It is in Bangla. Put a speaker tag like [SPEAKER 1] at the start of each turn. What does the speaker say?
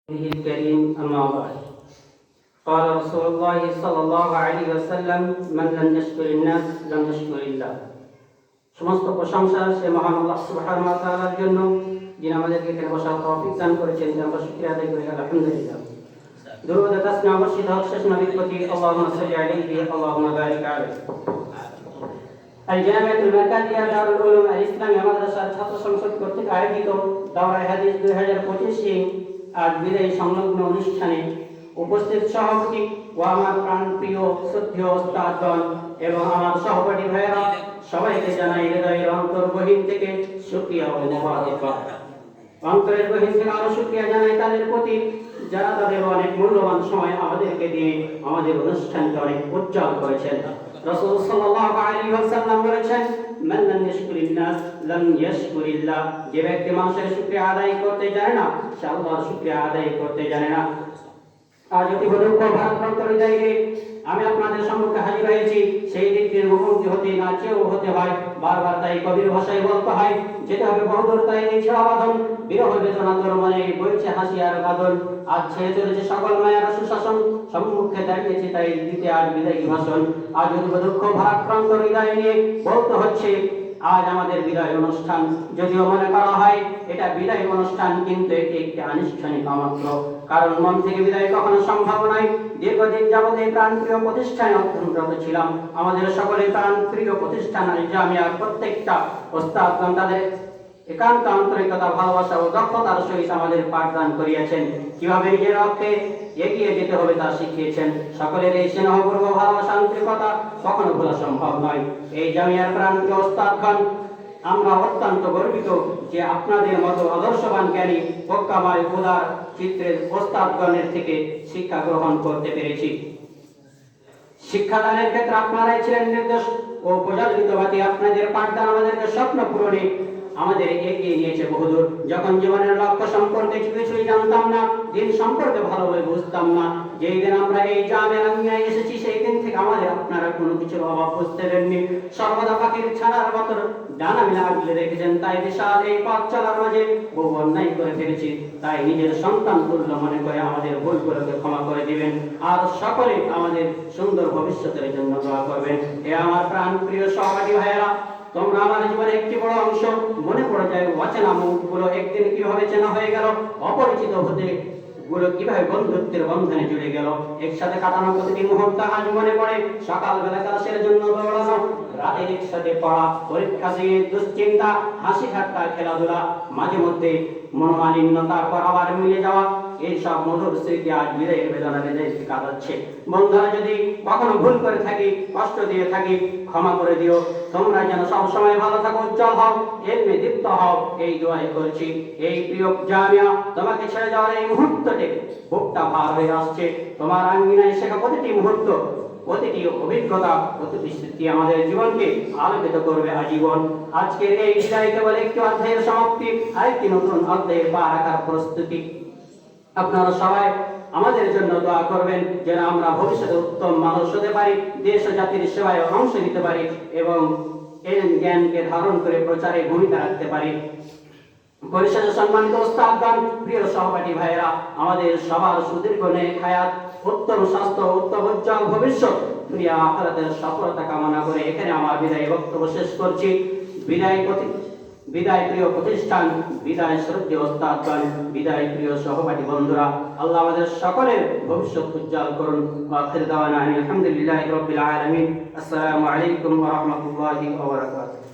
[SPEAKER 1] الكريم أما بعد قال رسول الله صلى الله عليه وسلم من لم يشكر الناس لم يشكر الله সমস্ত প্রশংসা সে মহান আল্লাহ সুবহানাহু ওয়া তাআলার জন্য যিনি আমাদেরকে এখানে বসার তৌফিক দান করেছেন। আমরা শুকরিয়া আদায় করি আলহামদুলিল্লাহ। দরুদ ও তাসলিম অবশ্যই হোক শেষ নবীর প্রতি আল্লাহুম্মা সাল্লি আলাইহি আল্লাহুম্মা বারিক আলাইহি। আল জামিআতুল মারকাজিয়া দারুল উলুম আল ইসলামিয়া মাদ্রাসার ছাত্র সংসদ কর্তৃক আয়োজিত দাওরায়ে হাদিস 2025 আজ বিদায়ী সংলগ্ন অনুষ্ঠানে উপস্থিত সভাপতি ও আমার প্রাণপ্রিয় শ্রদ্ধেয় ওস্তাদগণ এবং আমার সহপাঠী ভাইয়েরা সবাইকে জানাই হৃদয়ের অন্তর্গহীন থেকে শুকরিয়া ও মোবারকবাদ। অন্তরের গহীন থেকে আরো শুকরিয়া জানাই তাদের প্রতি যারা তাদের অনেক মূল্যবান সময় আমাদেরকে দিয়ে আমাদের অনুষ্ঠানকে অনেক উজ্জ্বল করেছেন। রাসূল সাল্লাল্লাহু আলাইহি ওয়াসাল্লাম বলেছেন মান লাম ইয়াশকুরিন নাস লাম ইয়াশকুরিল্লাহ। যে ব্যক্তি মানুষের শুকরিয়া আদায় করতে জানে না সে আল্লাহর শুকরিয়া আদায় করতে জানে না। আজ অতি দুঃখ ভারাক্রান্ত হৃদয়ে আমি আপনাদের সম্মুখে হাজির হয়েছি। সেই দিনটির মুখোমুখি হতে না চেয়েও হতে হয়, বারবার তাই কবির ভাষায় বলতে হয় যেতে হবে বহুদূর, তাই এই ছেঁড়া বাঁধন বিরহ বেদনা তোর মনে বইছে হাসি আর কাঁদন। আজ ছেড়ে চলেছে সকল মায়ের সুশাসন, সম্মুখে দাঁড়িয়েছে তাই দিতে আজ বিদায়ী ভাষণ। আজ অতি দুঃখ ভারাক্রান্ত হৃদয় নিয়ে বলতে হচ্ছে আজ আমাদের বিদায় অনুষ্ঠান। যদিও মনে করা হয় এটা বিদায় অনুষ্ঠান, কিন্তু এটি একটি আনুষ্ঠানিক মাত্র, কারণ মন থেকে বিদায় কখনো সম্ভব নয়। দীর্ঘদিন যাবত এই প্রাণপ্রিয় প্রতিষ্ঠানে অধ্যয়নরত ছিলাম। আমাদের সকলের প্রাণপ্রিয় প্রতিষ্ঠান জামিয়ার প্রত্যেকটা ওস্তাদগণ তাদের একান্ত আন্তরিকতা, ভালোবাসা ও দক্ষতার সহিত আমাদের পাঠদান করিয়েছেন। কিভাবে নিজের লক্ষ্যে এগিয়ে যেতে হবে তা শিখিয়েছেন। সকলের এই স্নেহপূর্ব ভালোবাসা, আন্তরিকতা কখনো ভোলা সম্ভব নয়। এই জামিয়ার প্রাণপ্রিয় ওস্তাদগণ, আমরা অত্যন্ত গর্বিত যে আপনাদের মতো আদর্শবান জ্ঞানী প্রজ্ঞাময় উদার চিত্রের ওস্তাদগণের থেকে শিক্ষা গ্রহণ করতে পেরেছি। শিক্ষাদানের ক্ষেত্রে আপনারাই ছিলেন নির্দেশ ও প্রজ্বলিতবাদী। আপনাদের পাঠদান আমাদেরকে স্বপ্ন পূরণে আমাদের এগিয়ে নিয়েছে বহুদূর। যখন জীবনের লক্ষ্য সম্পর্কে কিছুই জানতাম না, দিন সম্পর্কে ভালোভাবে বুঝতাম না, যেই দিন আমরা এই জামের আঙ্গিনায় এসেছি সেই দিন থেকে আমাদের আপনারা কোনো কিছুর অভাব বুঝতে দেননি। সর্বদা পাখির ছাড়ার মতো ডানা মিলে আগলে রেখেছেন। তাই বিশাল এই পথ চলার মাঝে বহু অন্যায় করে ফেলেছি, তাই নিজের সন্তান তুল্য মনে করে আমাদের ভুলগুলোকে ক্ষমা করে দিবেন আর সকলে আমাদের সুন্দর ভবিষ্যতের জন্য দোয়া করবেন। এ আমার প্রাণ প্রিয় সহপাঠী ভাইয়েরা, তোমরা আমার জীবনে একটি বড় অংশ। মনে পড়ে যায় অচেনা মুখগুলো একদিন কিভাবে চেনা হয়ে গেল, অপরিচিত হতে গুলো কিভাবে বন্ধুত্বের বন্ধনে জুড়ে গেল। একসাথে কাটানো প্রতিটি মুহূর্ত আজ মনে পড়ে। সকালবেলা ক্লাসের জন্য দৌড়ানো, রাতে একসাথে পড়া, পরীক্ষা দিয়ে দুশ্চিন্তা, হাসি ঠাট্টা, খেলাধুলা, মাঝে মধ্যে মনোমালিন্যতার পর আবার মিলে যাওয়া, এইসব মধুর স্মৃতি আজ বিদায়ের বেদনা হৃদয়কে কাঁদাচ্ছে। বন্ধুরা, যদি কখনো ভুল করে থাকি, কষ্ট দিয়ে থাকি, ক্ষমা করে দিও। তোমরা যেন সবসময় ভালো থাকো, উজ্জ্বল হও, এলমে দীপ্ত হও, এই দোয়াই করছি। এই প্রিয় জামিয়া তোমাকে ছেড়ে যাওয়ার এই মুহূর্ততে বুকটা ভার হয়ে আসছে। তোমার আঙ্গিনায় শেখা প্রতিটি মুহূর্ত, প্রতিটি অভিজ্ঞতা, প্রতিটি স্মৃতি আমাদের জীবনকে আলোকিত করবে আজীবন। আজকের এই বিদায় কেবল একটি অধ্যায়ের সমাপ্তি, আরেকটি নতুন অধ্যায়ের পা রাখার প্রস্তুতি। আপনারা সবাই আমাদের জন্য দোয়া করবেন যেন আমরা ভবিষ্যতে উত্তম মানুষ হতে পারি, দেশ ও জাতির সেবায় অংশ নিতে পারি এবং এই জ্ঞানকে ধারণ করে প্রচারে ভূমিকা রাখতে পারি। পরিশেষে সম্মানিত ওস্তাদগণ, প্রিয় সহপাঠী ভাইয়েরা, আমাদের সবার সুদীর্ঘ নেক হায়াত, উত্তম স্বাস্থ্য, উত্তম উজ্জ্বল ভবিষ্যৎ, দুনিয়া আখিরাতের সফলতা কামনা করে এখানে আমার বিদায় বক্তব্য শেষ করছি। বিদায় প্রিয় প্রতিষ্ঠান, বিদায় শ্রদ্ধেয় ওস্তাদগণ, বিদায় প্রিয় সহপাঠী বন্ধুরা, আল্লাহ আমাদের সকলের ভবিষ্যৎ উজ্জ্বল করুন। আখির দাওয়ানা আলহামদুলিল্লাহি রাব্বিল আলামিন। আসসালামু আলাইকুম ওয়া রাহমাতুল্লাহি ওয়া বারাকাতুহু।